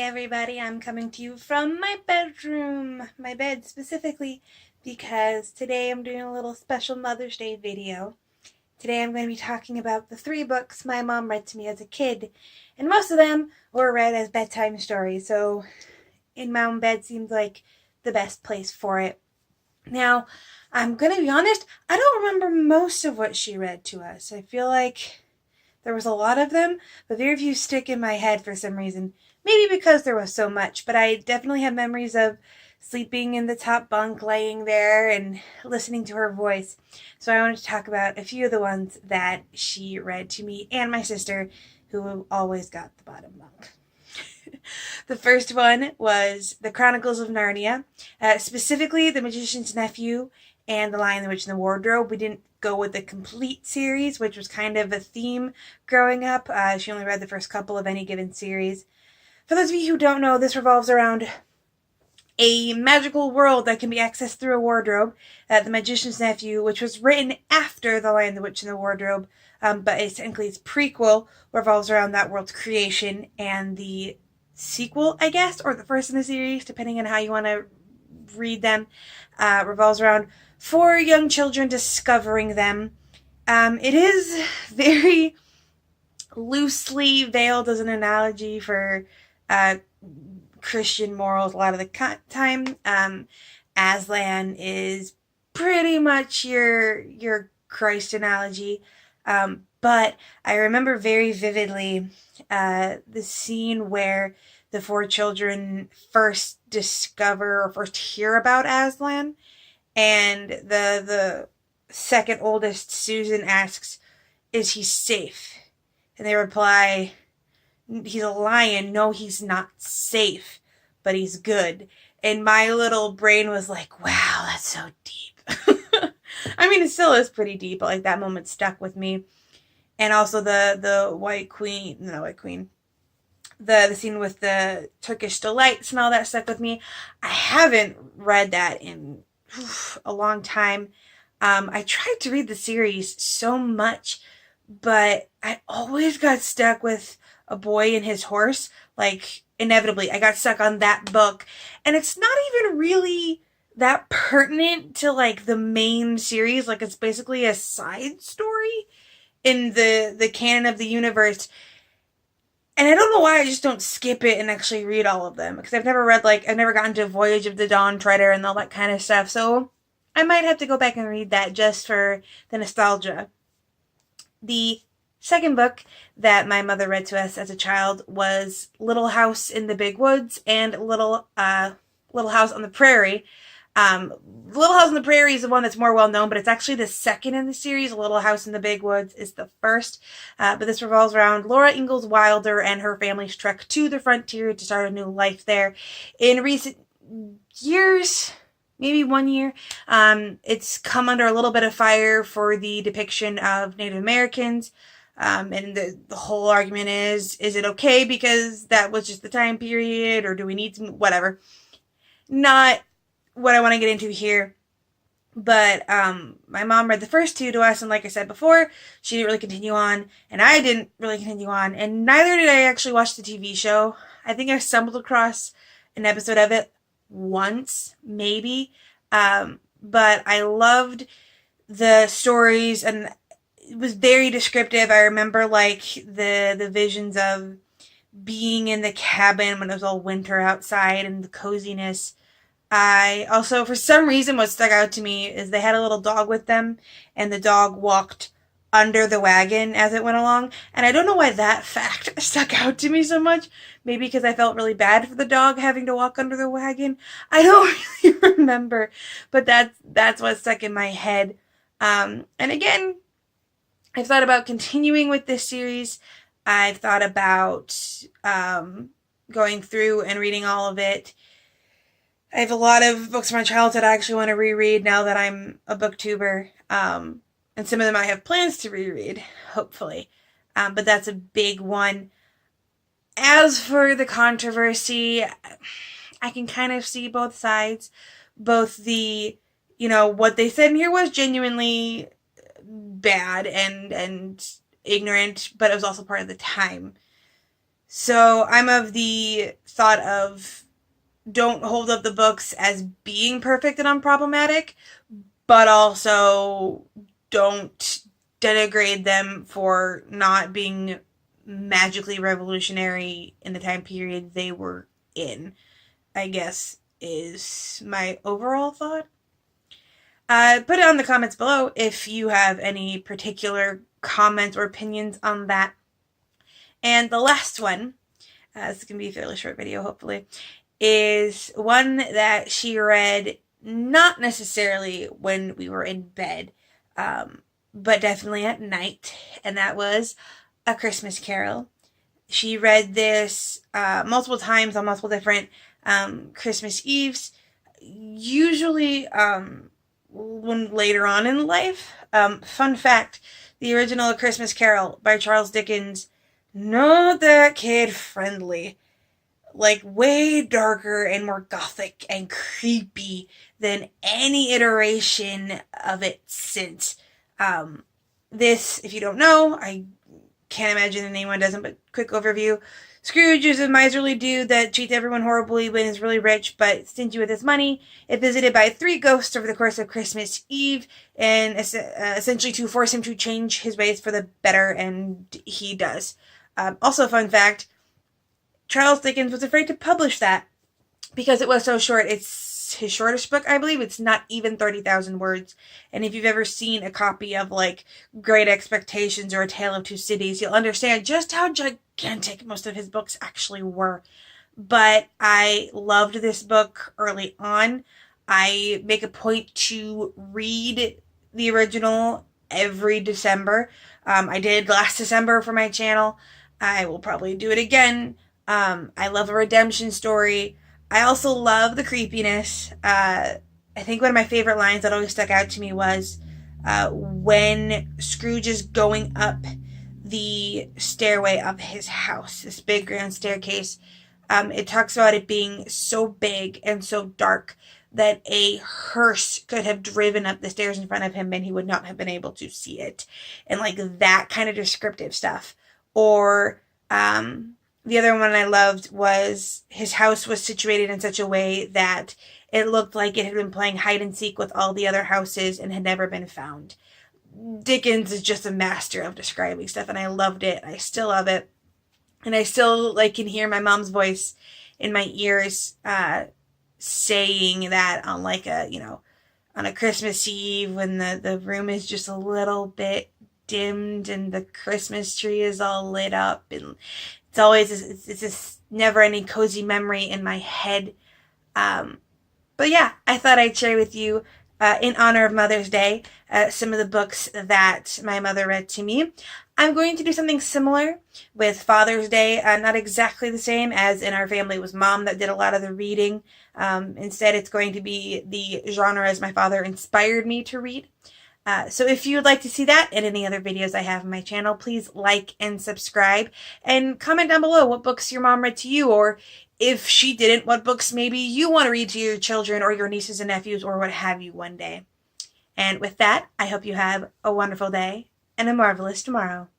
everybody, I'm coming to you from my bedroom, my bed specifically, because today I'm doing a little special Mother's Day video. Today I'm going to be talking about the 3 books my mom read to me as a kid, and most of them were read as bedtime stories, so in my own bed seemed like the best place for it. Now, I'm going to be honest, I don't remember most of what she read to us. I feel like there was a lot of them, but very few stick in my head for some reason. Maybe because there was so much, but I definitely have memories of sleeping in the top bunk, laying there, and listening to her voice. So I wanted to talk about a few of the ones that she read to me and my sister, who always got the bottom bunk. The first one was the Chronicles of Narnia, specifically The Magician's Nephew and The Lion, the Witch, and the Wardrobe. We didn't go with the complete series, which was kind of a theme growing up. She only read the first couple of any given series. For those of you who don't know, this revolves around a magical world that can be accessed through a wardrobe, The Magician's Nephew, which was written after The Lion, the Witch, and the Wardrobe, but technically its prequel revolves around that world's creation, and the sequel, I guess, or the first in the series, depending on how you want to read them, revolves around 4 young children discovering them. It is very loosely veiled as an analogy for Christian morals a lot of the time. Aslan is pretty much your Christ analogy. But I remember very vividly the scene where the 4 children first discover or first hear about Aslan, and the second oldest, Susan, asks, "Is he safe?" And they reply, "He's a lion. No, he's not safe, but he's good." And my little brain was like, wow, that's so deep. I mean, it still is pretty deep, but like that moment stuck with me. And also the White Queen, no, White Queen, the scene with the Turkish delights and all that stuck with me. I haven't read that in a long time. I tried to read the series so much, but I always got stuck with a boy and his horse. Like, inevitably, I got stuck on that book. And it's not even really that pertinent to, like, the main series. Like, it's basically a side story in the canon of the universe. And I don't know why I just don't skip it and actually read all of them. Because I've never read, like, I've never gotten to Voyage of the Dawn Treader and all that kind of stuff. So I might have to go back and read that just for the nostalgia. The second book that my mother read to us as a child was Little House in the Big Woods and Little House on the Prairie. Little House on the Prairie is the one that's more well known, but it's actually the second in the series. Little House in the Big Woods is the first, but this revolves around Laura Ingalls Wilder and her family's trek to the frontier to start a new life there. In recent years, maybe 1 year, it's come under a little bit of fire for the depiction of Native Americans. And the whole argument is it okay because that was just the time period, or do we need some, whatever. Not what I want to get into here, but my mom read the first 2 to us, and like I said before, she didn't really continue on, and I didn't really continue on, and neither did I actually watch the TV show. I think I stumbled across an episode of it once, maybe, but I loved the stories, and it was very descriptive. I remember, like, the visions of being in the cabin when it was all winter outside and the coziness. I also, for some reason, what stuck out to me is they had a little dog with them, and the dog walked under the wagon as it went along. And I don't know why that fact stuck out to me so much. Maybe because I felt really bad for the dog having to walk under the wagon. I don't really remember, but that's what stuck in my head. And again, I've thought about continuing with this series. I've thought about going through and reading all of it. I have a lot of books from my childhood I actually want to reread now that I'm a booktuber. And some of them I have plans to reread, hopefully. But that's a big one. As for the controversy, I can kind of see both sides. Both the, what they said in here was genuinely bad and ignorant, but it was also part of the time. So I'm of the thought of don't hold up the books as being perfect and unproblematic, but also don't denigrate them for not being magically revolutionary in the time period they were in, I guess, is my overall thought. Put it on the comments below if you have any particular comments or opinions on that. And the last one, this is going to be a fairly short video, hopefully, is one that she read not necessarily when we were in bed, but definitely at night, and that was A Christmas Carol. She read this multiple times on multiple different Christmas Eves, usually when later on in life. Fun fact, the original A Christmas Carol by Charles Dickens, not that kid friendly. Like, way darker and more gothic and creepy than any iteration of it since. This, if you don't know, I can't imagine anyone doesn't, but quick overview. Scrooge is a miserly dude that treats everyone horribly when he's really rich but stingy with his money. It's visited by 3 ghosts over the course of Christmas Eve, and essentially to force him to change his ways for the better, and he does. Also, fun fact, Charles Dickens was afraid to publish that because it was so short. It's his shortest book, I believe. It's not even 30,000 words. And if you've ever seen a copy of, like, Great Expectations or A Tale of Two Cities, you'll understand just how gigantic most of his books actually were. But I loved this book early on. I make a point to read the original every December. I did last December for my channel. I will probably do it again. I love a redemption story. I also love the creepiness. I think one of my favorite lines that always stuck out to me was when Scrooge is going up the stairway of his house, this big grand staircase. It talks about it being so big and so dark that a hearse could have driven up the stairs in front of him and he would not have been able to see it. And like that kind of descriptive stuff. Or the other one I loved was his house was situated in such a way that it looked like it had been playing hide and seek with all the other houses and had never been found. Dickens is just a master of describing stuff, and I loved it. I still love it. And I still can hear my mom's voice in my ears saying that on on a Christmas Eve when the room is just a little bit dimmed and the Christmas tree is all lit up, and it's this never-ending cozy memory in my head. But yeah, I thought I'd share with you, in honor of Mother's Day, some of the books that my mother read to me. I'm going to do something similar with Father's Day, not exactly the same as in our family. It was Mom that did a lot of the reading. Instead, it's going to be the genre as my father inspired me to read. So if you would like to see that and any other videos I have on my channel, please like and subscribe and comment down below what books your mom read to you, or if she didn't, what books maybe you want to read to your children or your nieces and nephews or what have you one day. And with that, I hope you have a wonderful day and a marvelous tomorrow.